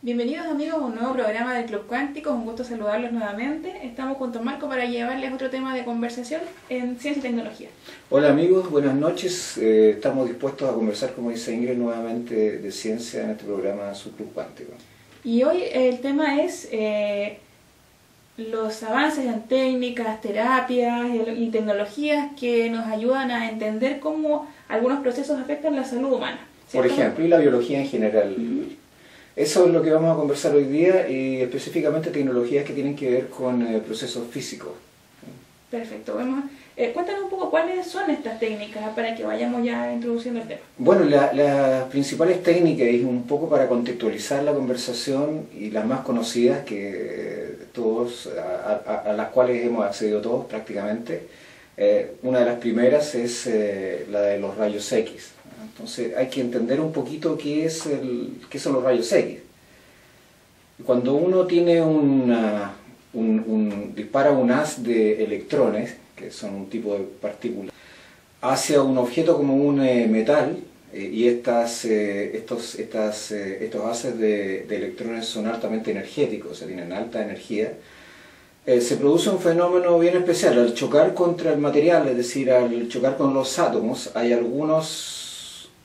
Bienvenidos amigos a un nuevo programa del Club Cuántico, un gusto saludarlos nuevamente. Estamos junto a Marco para llevarles otro tema de conversación en ciencia y tecnología. Hola amigos, buenas noches. Estamos dispuestos a conversar, como dice Ingrid, nuevamente de ciencia en este programa su Club Cuántico. Y hoy el tema es los avances en técnicas, terapias y tecnologías que nos ayudan a entender cómo algunos procesos afectan la salud humana, ¿cierto? Por ejemplo, y la biología en general. Eso es lo que vamos a conversar hoy día y específicamente tecnologías que tienen que ver con procesos físicos. Perfecto. Cuéntanos un poco cuáles son estas técnicas para que vayamos ya introduciendo el tema. Bueno, las principales técnicas, y un poco para contextualizar la conversación, y las más conocidas que todos, a las cuales hemos accedido todos prácticamente, una de las primeras es la de los rayos X. Entonces hay que entender un poquito qué son los rayos X. Cuando uno tiene dispara un haz de electrones, que son un tipo de partículas, hacia un objeto como un metal, y estos haces de electrones son altamente energéticos, o sea, tienen alta energía, se produce un fenómeno bien especial. Al chocar contra el material, es decir, al chocar con los átomos, hay algunos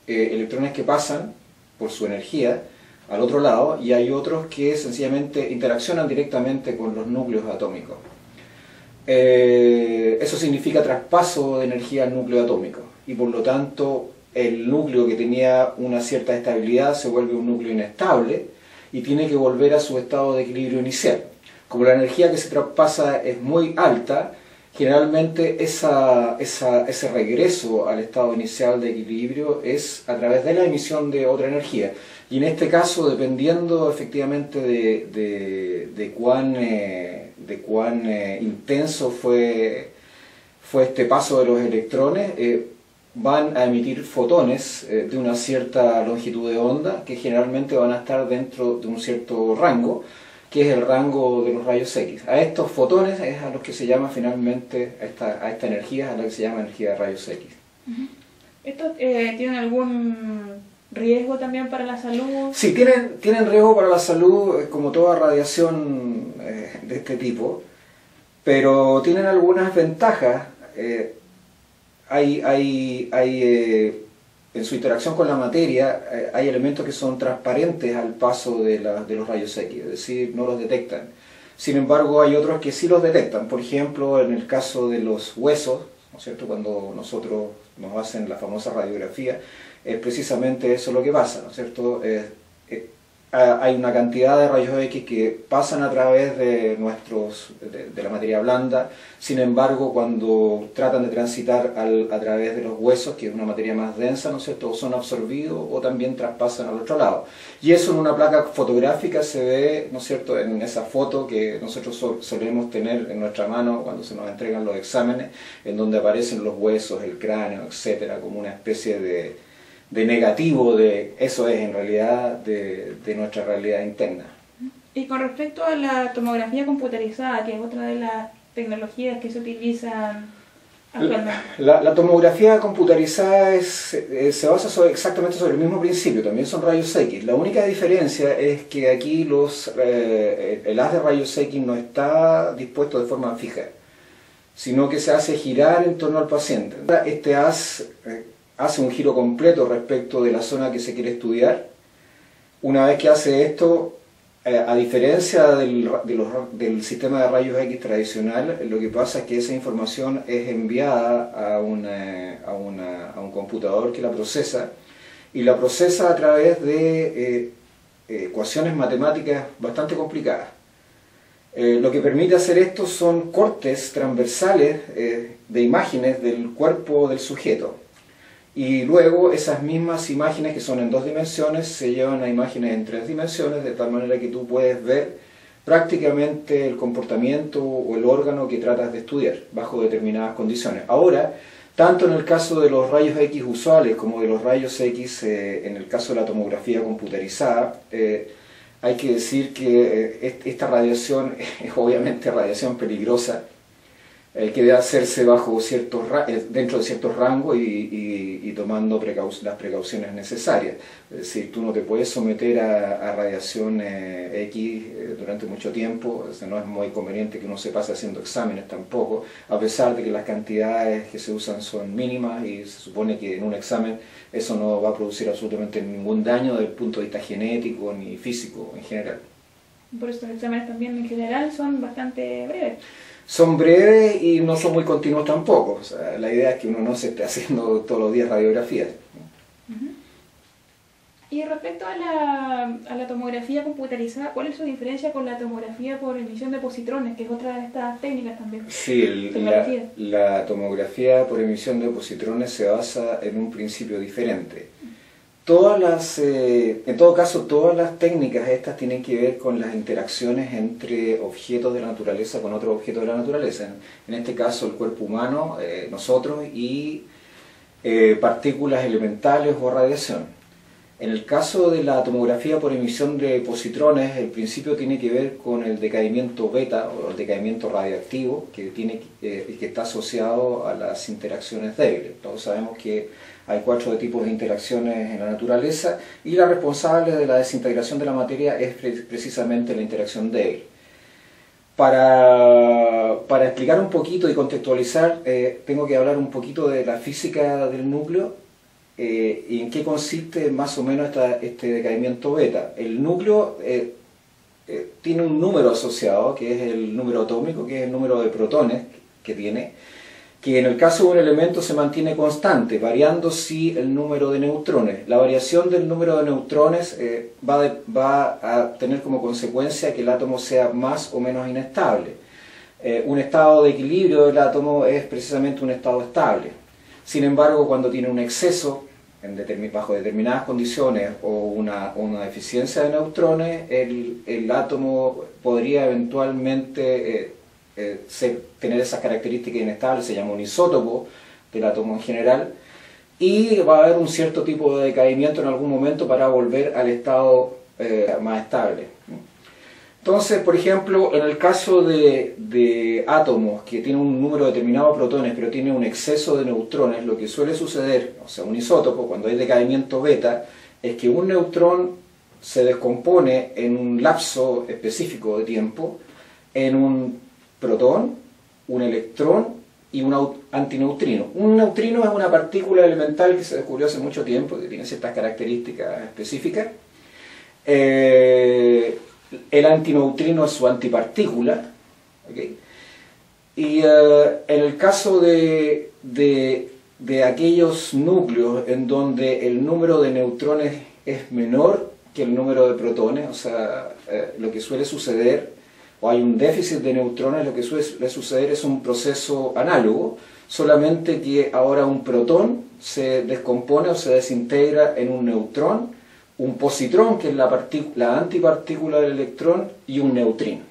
electrones que pasan por su energía al otro lado y hay otros que sencillamente interaccionan directamente con los núcleos atómicos. Eso significa traspaso de energía al núcleo atómico y por lo tanto el núcleo que tenía una cierta estabilidad se vuelve un núcleo inestable y tiene que volver a su estado de equilibrio inicial. Como la energía que se traspasa es muy alta, generalmente ese regreso al estado inicial de equilibrio es a través de la emisión de otra energía. Y en este caso, dependiendo efectivamente de cuán intenso fue este paso de los electrones, van a emitir fotones de una cierta longitud de onda que generalmente van a estar dentro de un cierto rango, que es el rango de los rayos X. A estos fotones es a los que se llama finalmente, a esta energía, a la que se llama energía de rayos X. ¿Estos tienen algún riesgo también para la salud? Sí, tienen riesgo para la salud, como toda radiación de este tipo, pero tienen algunas ventajas. En su interacción con la materia hay elementos que son transparentes al paso de los rayos X, es decir, no los detectan. Sin embargo, hay otros que sí los detectan. Por ejemplo, en el caso de los huesos, ¿no es cierto? Cuando nosotros nos hacen la famosa radiografía, es precisamente eso lo que pasa, ¿no es cierto? Hay una cantidad de rayos X que pasan a través de la materia blanda. Sin embargo, cuando tratan de transitar a través de los huesos, que es una materia más densa, ¿no es cierto?, o son absorbidos o también traspasan al otro lado. Y eso en una placa fotográfica se ve, ¿no es cierto?, en esa foto que nosotros solemos tener en nuestra mano cuando se nos entregan los exámenes, en donde aparecen los huesos, el cráneo, etcétera, como una especie de negativo de eso es en realidad de nuestra realidad interna. Y con respecto a la tomografía computarizada, que es otra de las tecnologías que se utilizan actualmente. La tomografía computarizada se basa exactamente sobre el mismo principio, también son rayos X. La única diferencia es que aquí el haz de rayos X no está dispuesto de forma fija, sino que se hace girar en torno al paciente. Este haz hace un giro completo respecto de la zona que se quiere estudiar. Una vez que hace esto, a diferencia del sistema de rayos X tradicional, lo que pasa es que esa información es enviada a un computador que la procesa, y la procesa a través de ecuaciones matemáticas bastante complicadas. Lo que permite hacer esto son cortes transversales de imágenes del cuerpo del sujeto. Y luego esas mismas imágenes que son en 2 dimensiones se llevan a imágenes en 3 dimensiones, de tal manera que tú puedes ver prácticamente el comportamiento o el órgano que tratas de estudiar bajo determinadas condiciones. Ahora, tanto en el caso de los rayos X usuales como de los rayos X en el caso de la tomografía computarizada, hay que decir que esta radiación es obviamente radiación peligrosa. que debe hacerse bajo dentro de ciertos rangos y tomando las precauciones necesarias. Es decir, tú no te puedes someter a radiación X durante mucho tiempo. O sea, no es muy conveniente que uno se pase haciendo exámenes tampoco, a pesar de que las cantidades que se usan son mínimas y se supone que en un examen eso no va a producir absolutamente ningún daño desde el punto de vista genético ni físico en general. Por eso los exámenes también en general son bastante breves. Son breves y no son muy continuos tampoco. O sea, la idea es que uno no se esté haciendo todos los días radiografías. Y respecto a la tomografía computarizada, ¿cuál es su diferencia con la tomografía por emisión de positrones, que es otra de estas técnicas también? Sí, la tomografía por emisión de positrones se basa en un principio diferente. En todo caso, todas las técnicas estas tienen que ver con las interacciones entre objetos de la naturaleza con otros objetos de la naturaleza. En este caso, el cuerpo humano, nosotros, y partículas elementales o radiación. En el caso de la tomografía por emisión de positrones, el principio tiene que ver con el decaimiento beta o el decaimiento radioactivo que está asociado a las interacciones débiles. Todos sabemos que hay 4 tipos de interacciones en la naturaleza y la responsable de la desintegración de la materia es precisamente la interacción débil. Para explicar un poquito y contextualizar, tengo que hablar un poquito de la física del núcleo y en qué consiste más o menos este decaimiento beta. El núcleo tiene un número asociado, que es el número atómico, que es el número de protones que tiene, que en el caso de un elemento se mantiene constante, variando sí el número de neutrones. La variación del número de neutrones va a tener como consecuencia que el átomo sea más o menos inestable. Un estado de equilibrio del átomo es precisamente un estado estable. Sin embargo, cuando tiene un exceso, bajo determinadas condiciones, o una deficiencia de neutrones, el átomo podría eventualmente tener esas características inestables, se llama un isótopo del átomo en general, y va a haber un cierto tipo de decaimiento en algún momento para volver al estado más estable. Entonces, por ejemplo, en el caso de átomos que tienen un número determinado de protones, pero tiene un exceso de neutrones, lo que suele suceder, o sea, un isótopo, cuando hay decaimiento beta, es que un neutrón se descompone en un lapso específico de tiempo en un protón, un electrón y un antineutrino. Un neutrino es una partícula elemental que se descubrió hace mucho tiempo, que tiene ciertas características específicas. El antineutrino es su antipartícula, ¿okay? Y en el caso de aquellos núcleos en donde el número de neutrones es menor que el número de protones, o sea, lo que suele suceder, o hay un déficit de neutrones, lo que suele suceder es un proceso análogo, solamente que ahora un protón se descompone o se desintegra en un neutrón, un positrón, que es la antipartícula del electrón, y un neutrino.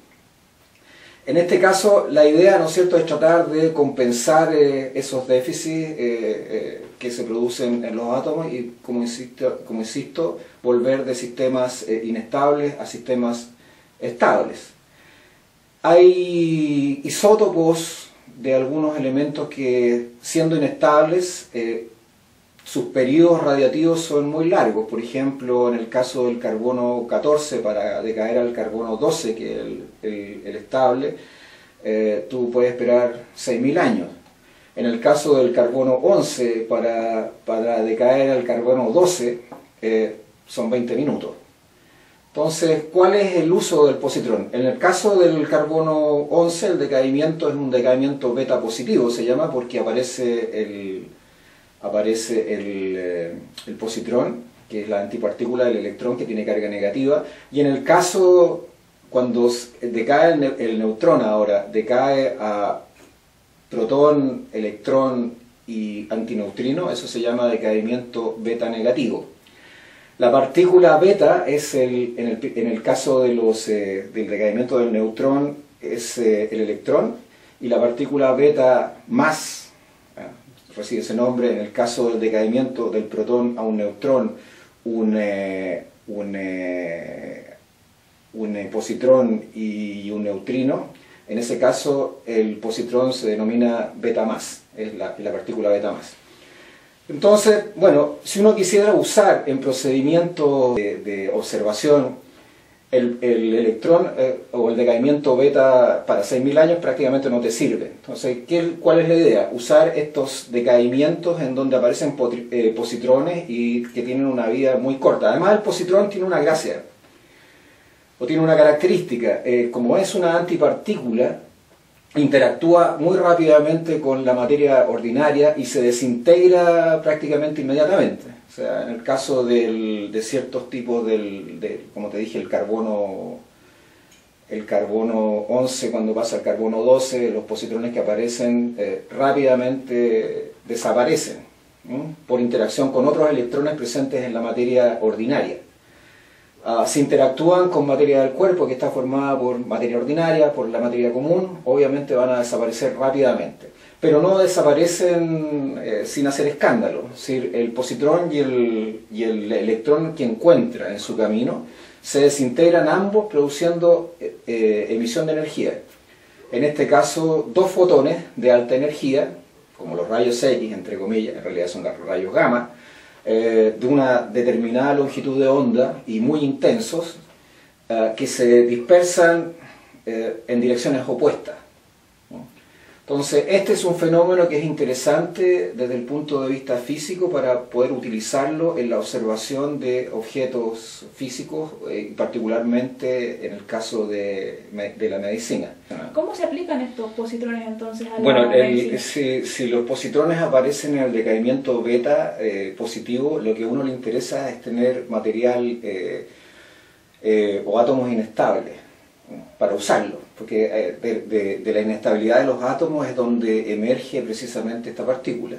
En este caso, la idea, ¿no es cierto?, es tratar de compensar esos déficits que se producen en los átomos y, como insisto, volver de sistemas inestables a sistemas estables. Hay isótopos de algunos elementos que, siendo inestables, sus periodos radiativos son muy largos. Por ejemplo, en el caso del carbono 14, para decaer al carbono 12, que es el estable, tú puedes esperar 6.000 años. En el caso del carbono 11, para decaer al carbono 12, son 20 minutos. Entonces, ¿cuál es el uso del positrón? En el caso del carbono 11, el decaimiento es un decaimiento beta positivo, se llama, porque aparece el positrón, que es la antipartícula del electrón que tiene carga negativa, y en el caso, cuando decae el neutrón ahora, decae a protón, electrón y antineutrino, eso se llama decaimiento beta negativo. La partícula beta es en el caso del decaimiento del neutrón es el electrón, y la partícula beta más recibe ese nombre en el caso del decaimiento del protón a un neutrón, un positrón y un neutrino. En ese caso, el positrón se denomina beta más, es la partícula beta más. Entonces, bueno, si uno quisiera usar en procedimientos de observación el electrón o el decaimiento beta para 6.000 años, prácticamente no te sirve. Entonces, ¿cuál es la idea? Usar estos decaimientos en donde aparecen positrones y que tienen una vida muy corta. Además, el positrón tiene una gracia, o tiene una característica. Como es una antipartícula, interactúa muy rápidamente con la materia ordinaria y se desintegra prácticamente inmediatamente. O sea, en el caso de ciertos tipos como te dije, el carbono 11, cuando pasa al carbono 12, los positrones que aparecen rápidamente desaparecen, ¿no? Por interacción con otros electrones presentes en la materia ordinaria. Se interactúan con materia del cuerpo que está formada por materia ordinaria, por la materia común, obviamente van a desaparecer rápidamente. Pero no desaparecen sin hacer escándalo. Es decir, el positrón y el electrón que encuentra en su camino se desintegran ambos produciendo emisión de energía. En este caso, dos fotones de alta energía, como los rayos X, entre comillas, en realidad son los rayos gamma, de una determinada longitud de onda y muy intensos, que se dispersan en direcciones opuestas, ¿no? Entonces, este es un fenómeno que es interesante desde el punto de vista físico para poder utilizarlo en la observación de objetos físicos, particularmente en el caso de la medicina. ¿Cómo se aplican estos positrones entonces a la Bueno, medicina? si los positrones aparecen en el decaimiento beta positivo, lo que a uno le interesa es tener material o átomos inestables, ¿no? Para usarlo, porque de la inestabilidad de los átomos es donde emerge precisamente esta partícula.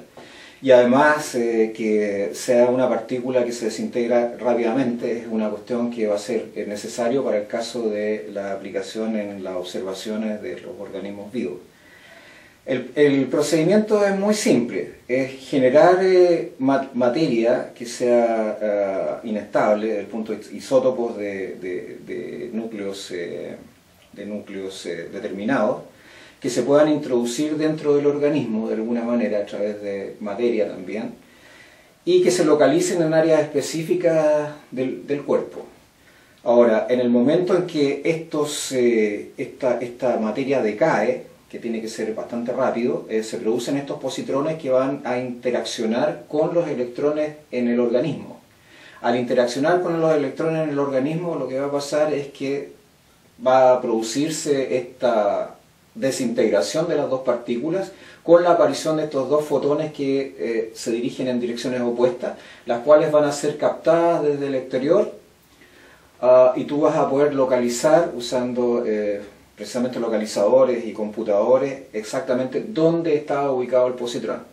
Y además que sea una partícula que se desintegra rápidamente es una cuestión que va a ser necesario para el caso de la aplicación en las observaciones de los organismos vivos. El procedimiento es muy simple, es generar materia que sea inestable desde el punto de isótopos de núcleos determinados, que se puedan introducir dentro del organismo de alguna manera a través de materia también, y que se localicen en áreas específicas del cuerpo. Ahora, en el momento en que esta materia decae, que tiene que ser bastante rápido, se producen estos positrones que van a interaccionar con los electrones en el organismo. Al interaccionar con los electrones en el organismo, lo que va a pasar es que va a producirse esta desintegración de las dos partículas con la aparición de estos dos fotones que se dirigen en direcciones opuestas, las cuales van a ser captadas desde el exterior y tú vas a poder localizar usando precisamente localizadores y computadores exactamente dónde estaba ubicado el positrón.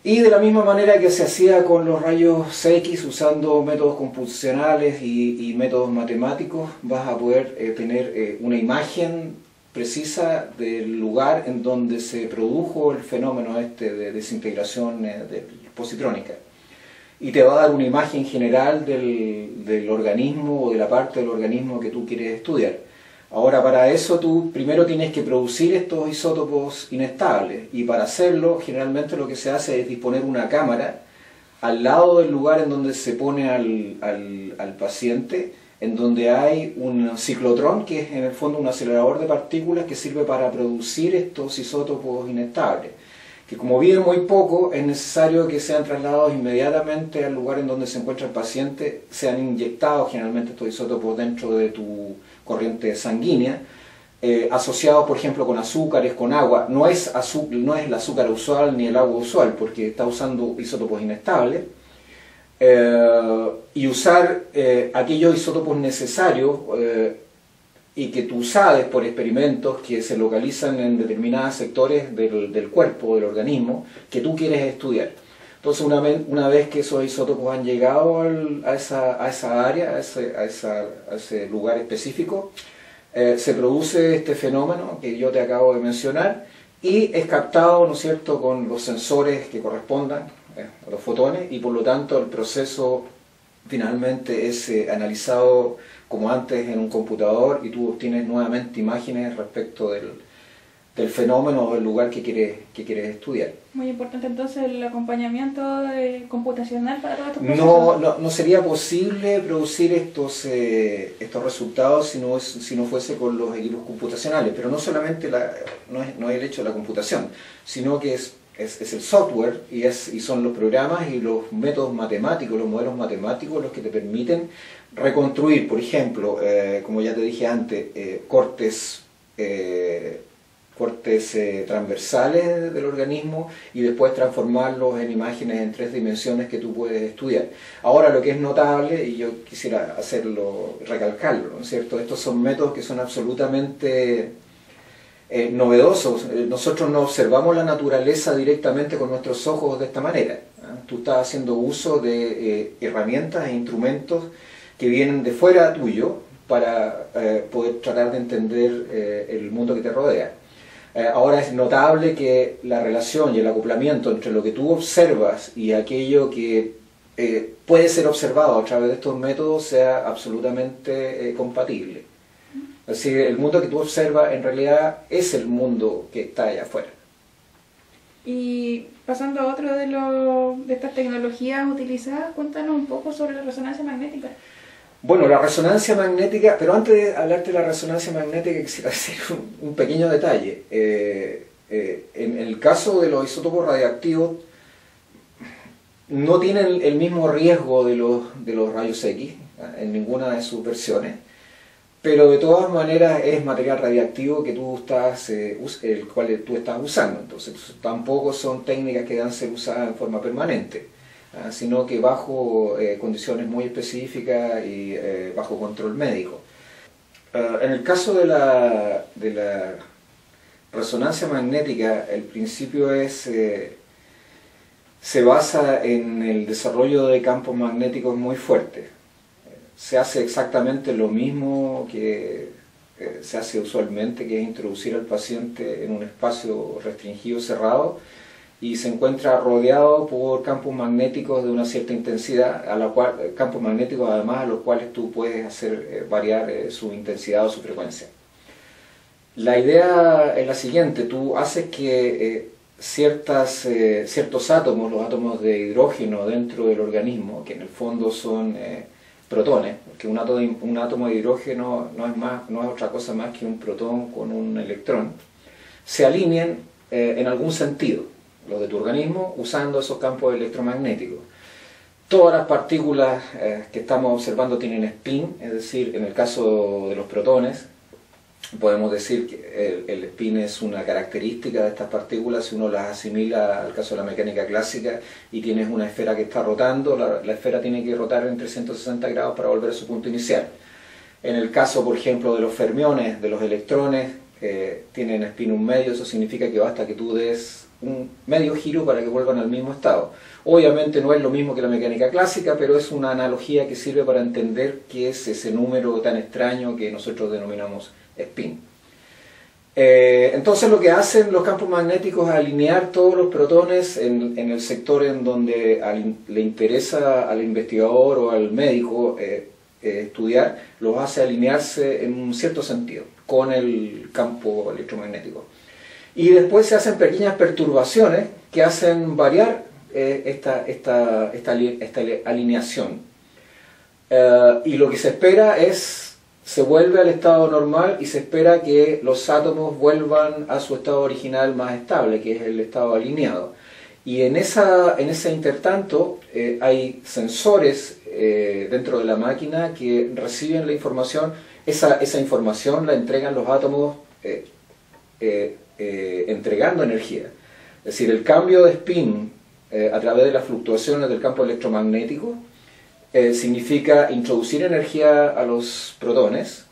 Y de la misma manera que se hacía con los rayos X usando métodos computacionales y métodos matemáticos, vas a poder tener una imagen precisa del lugar en donde se produjo el fenómeno de desintegración positrónica. Y te va a dar una imagen general del organismo o de la parte del organismo que tú quieres estudiar. Ahora, para eso tú primero tienes que producir estos isótopos inestables, y para hacerlo generalmente lo que se hace es disponer una cámara al lado del lugar en donde se pone al paciente, en donde hay un ciclotrón, que es en el fondo un acelerador de partículas que sirve para producir estos isótopos inestables, que como viven muy poco es necesario que sean trasladados inmediatamente al lugar en donde se encuentra el paciente, sean inyectados generalmente estos isótopos dentro de tu corriente sanguínea, asociados por ejemplo con azúcares, con agua. No es el azúcar usual ni el agua usual, porque está usando isótopos inestables, y usar aquellos isótopos necesarios y que tú sabes por experimentos que se localizan en determinados sectores del cuerpo, del organismo, que tú quieres estudiar. Entonces, una vez que esos isótopos han llegado a esa área, a ese lugar específico, se produce este fenómeno que yo te acabo de mencionar y es captado, ¿no es cierto?, con los sensores que correspondan a los fotones, y por lo tanto el proceso finalmente es analizado como antes en un computador y tú obtienes nuevamente imágenes respecto del fenómeno o del lugar que quieres estudiar. Muy importante entonces el acompañamiento computacional para todos estos procesos. No sería posible producir estos resultados si no fuese con los equipos computacionales, pero no solamente no es el hecho de la computación, sino que es el software y son los programas y los métodos matemáticos, los modelos matemáticos los que te permiten reconstruir, por ejemplo, como ya te dije antes, cortes transversales del organismo y después transformarlos en imágenes en 3 dimensiones que tú puedes estudiar. Ahora, lo que es notable, y yo quisiera recalcarlo, ¿no es cierto? Estos son métodos que son absolutamente novedosos. Nosotros no observamos la naturaleza directamente con nuestros ojos de esta manera, ¿eh? Tú estás haciendo uso de herramientas e instrumentos que vienen de fuera tuyo para poder tratar de entender el mundo que te rodea. Ahora es notable que la relación y el acoplamiento entre lo que tú observas y aquello que puede ser observado a través de estos métodos sea absolutamente compatible. Es decir, el mundo que tú observas en realidad es el mundo que está allá afuera. Y pasando a otro de estas tecnologías utilizadas, cuéntanos un poco sobre la resonancia magnética. Bueno, la resonancia magnética, pero antes de hablarte de la resonancia magnética quisiera hacer un pequeño detalle. En el caso de los isótopos radiactivos, no tienen el mismo riesgo de los rayos X en ninguna de sus versiones, pero de todas maneras es material radiactivo que el cual tú estás usando, entonces tampoco son técnicas que deben ser usadas en forma permanente, sino que bajo condiciones muy específicas y bajo control médico. En el caso de la resonancia magnética, el principio se basa en el desarrollo de campos magnéticos muy fuertes. Se hace exactamente lo mismo que se hace usualmente, que es introducir al paciente en un espacio restringido, cerrado, y se encuentra rodeado por campos magnéticos de una cierta intensidad, campos magnéticos además a los cuales tú puedes hacer variar su intensidad o su frecuencia. La idea es la siguiente: tú haces que ciertos átomos, los átomos de hidrógeno dentro del organismo, que en el fondo son protones, porque un átomo de hidrógeno no es otra cosa más que un protón con un electrón, se alineen en algún sentido, los de tu organismo, usando esos campos electromagnéticos. Todas las partículas que estamos observando tienen spin, es decir, en el caso de los protones, podemos decir que el spin es una característica de estas partículas. Si uno las asimila al caso de la mecánica clásica y tienes una esfera que está rotando, la esfera tiene que rotar en 360 grados para volver a su punto inicial. En el caso, por ejemplo, de los fermiones, de los electrones, tienen spin un medio. Eso significa que basta que tú des un medio giro para que vuelvan al mismo estado. Obviamente no es lo mismo que la mecánica clásica, pero es una analogía que sirve para entender qué es ese número tan extraño que nosotros denominamos spin. Entonces lo que hacen los campos magnéticos es alinear todos los protones en el sector en donde le interesa al investigador o al médico estudiar, los hace alinearse en un cierto sentido con el campo electromagnético. Y después se hacen pequeñas perturbaciones que hacen variar esta alineación. Y lo que se espera se vuelve al estado normal y se espera que los átomos vuelvan a su estado original más estable, que es el estado alineado. Y en ese intertanto hay sensores dentro de la máquina que reciben la información. Esa información la entregan los átomos entregando energía. Es decir, el cambio de spin a través de las fluctuaciones del campo electromagnético significa introducir energía a los protones,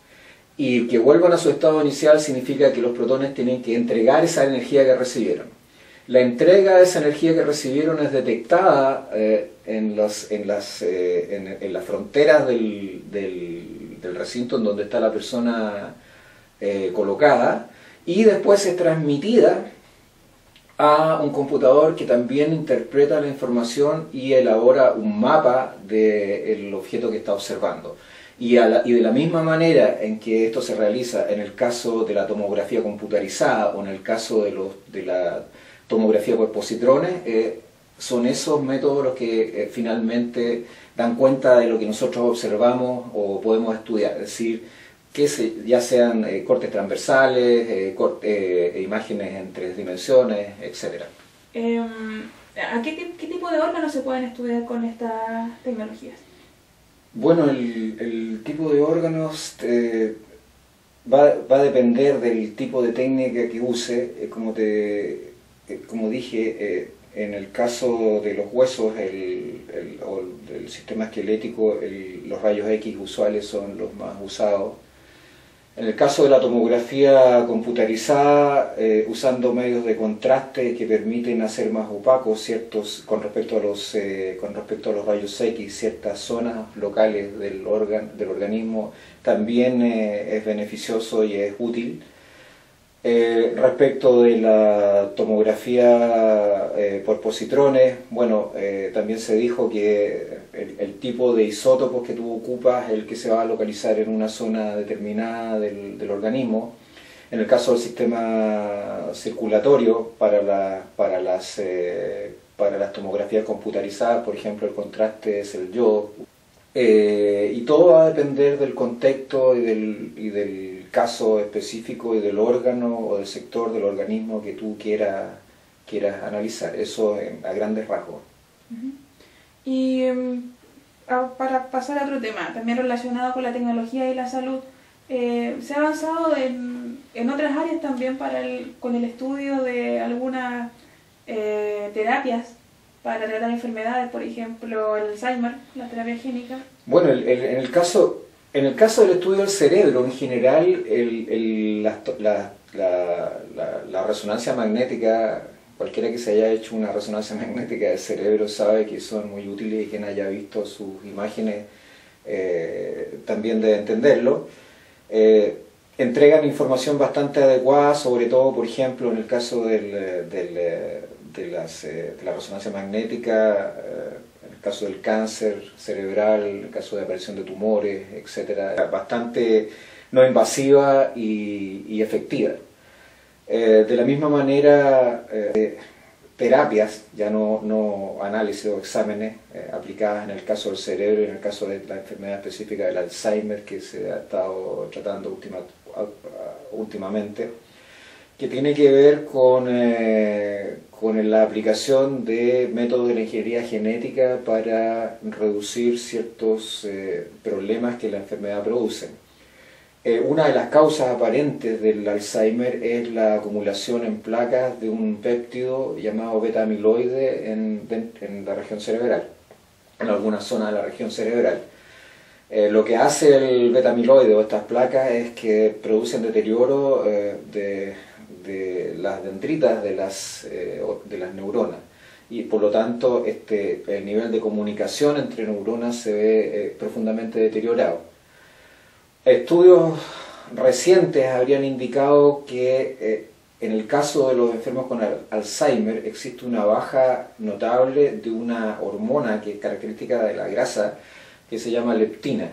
y que vuelvan a su estado inicial significa que los protones tienen que entregar esa energía que recibieron. La entrega de esa energía que recibieron es detectada en las fronteras del recinto en donde está la persona colocada, y después es transmitida a un computador que también interpreta la información y elabora un mapa del objeto que está observando. Y de la misma manera en que esto se realiza en el caso de la tomografía computarizada o en el caso de la tomografía por positrones, son esos métodos los que finalmente dan cuenta de lo que nosotros observamos o podemos estudiar. Es decir, ya sean cortes transversales, imágenes en 3 dimensiones, etc. ¿A qué tipo de órganos se pueden estudiar con estas tecnologías? Bueno, el tipo de órganos va a depender del tipo de técnica que use. Como dije, en el caso de los huesos o del sistema esquelético, los rayos X usuales son los más usados. En el caso de la tomografía computarizada, usando medios de contraste que permiten hacer más opacos con respecto a los rayos X, ciertas zonas locales del organismo, también es beneficioso y es útil. Respecto de la tomografía por positrones, bueno, también se dijo que el tipo de isótopos que tú ocupas es el que se va a localizar en una zona determinada del organismo. En el caso del sistema circulatorio, para las tomografías computarizadas, por ejemplo, el contraste es el yodo. Y todo va a depender del contexto y del caso específico y del órgano o del sector del organismo que tú quieras analizar. Eso a grandes rasgos. Y para pasar a otro tema, también relacionado con la tecnología y la salud, se ha avanzado en otras áreas también con el estudio de algunas terapias para tratar enfermedades, por ejemplo, el Alzheimer, la terapia génica. Bueno, en el caso del estudio del cerebro, en general, la resonancia magnética, cualquiera que se haya hecho una resonancia magnética del cerebro sabe que son muy útiles, y quien haya visto sus imágenes también debe entenderlo. Entregan información bastante adecuada, sobre todo, por ejemplo, en el caso de la resonancia magnética, en el caso del cáncer cerebral, en el caso de aparición de tumores, etc. Bastante no invasiva y efectiva. De la misma manera, terapias, ya no análisis o exámenes aplicadas en el caso del cerebro y en el caso de la enfermedad específica del Alzheimer que se ha estado tratando últimamente, que tiene que ver con la aplicación de métodos de la ingeniería genética para reducir ciertos problemas que la enfermedad produce. Una de las causas aparentes del Alzheimer es la acumulación en placas de un péptido llamado beta-amiloide en la región cerebral, en alguna zona de la región cerebral. Lo que hace el beta-amiloide o estas placas es que producen deterioro de las dendritas de las neuronas, y por lo tanto el nivel de comunicación entre neuronas se ve profundamente deteriorado. Estudios recientes habrían indicado que en el caso de los enfermos con Alzheimer existe una baja notable de una hormona que es característica de la grasa, que se llama leptina.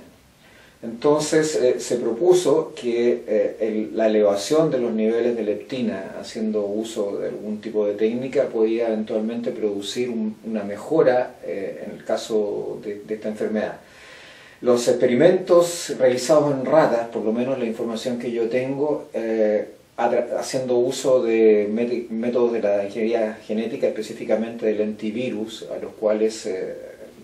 Entonces se propuso que la elevación de los niveles de leptina, haciendo uso de algún tipo de técnica, podía eventualmente producir una mejora en el caso de esta enfermedad. Los experimentos realizados en ratas, por lo menos la información que yo tengo, haciendo uso de métodos de la ingeniería genética, específicamente del lentivirus, a los cuales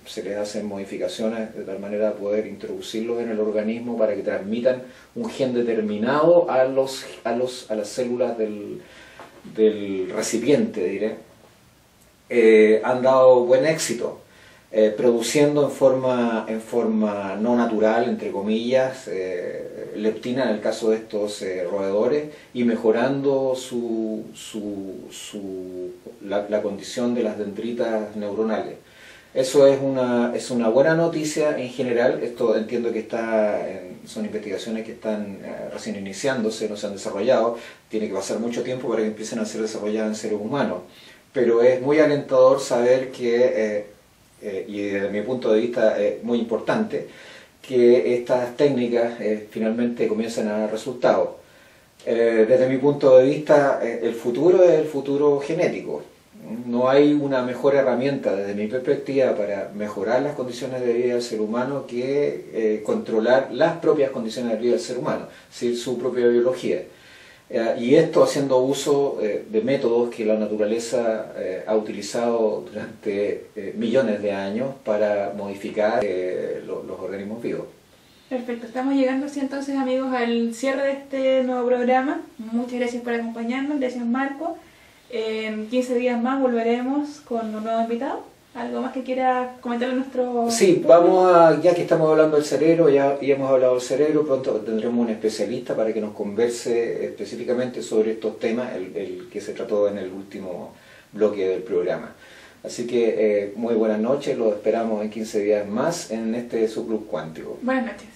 se les hacen modificaciones de tal manera de poder introducirlos en el organismo para que transmitan un gen determinado a las células del recipiente, diré. Han dado buen éxito. Produciendo en forma no natural, entre comillas, leptina en el caso de estos roedores, y mejorando la condición de las dendritas neuronales. Eso es una buena noticia en general. Esto entiendo que son investigaciones que están recién iniciándose, no se han desarrollado. Tiene que pasar mucho tiempo para que empiecen a ser desarrolladas en seres humanos. Pero es muy alentador saber que, y desde mi punto de vista es muy importante, que estas técnicas finalmente comiencen a dar resultados. Desde mi punto de vista, el futuro es el futuro genético. No hay una mejor herramienta desde mi perspectiva para mejorar las condiciones de vida del ser humano que controlar las propias condiciones de vida del ser humano, es decir, su propia biología. Y esto haciendo uso de métodos que la naturaleza ha utilizado durante millones de años para modificar los organismos vivos. Perfecto, estamos llegando así entonces, amigos, al cierre de este nuevo programa. Muchas gracias por acompañarnos, gracias Marco. En 15 días más volveremos con un nuevo invitado. ¿Algo más que quiera comentarle a nuestro...? Sí, ya que estamos hablando del cerebro, ya hemos hablado del cerebro, pronto tendremos un especialista para que nos converse específicamente sobre estos temas, el que se trató en el último bloque del programa. Así que muy buenas noches, los esperamos en 15 días más en este subclub cuántico. Buenas noches.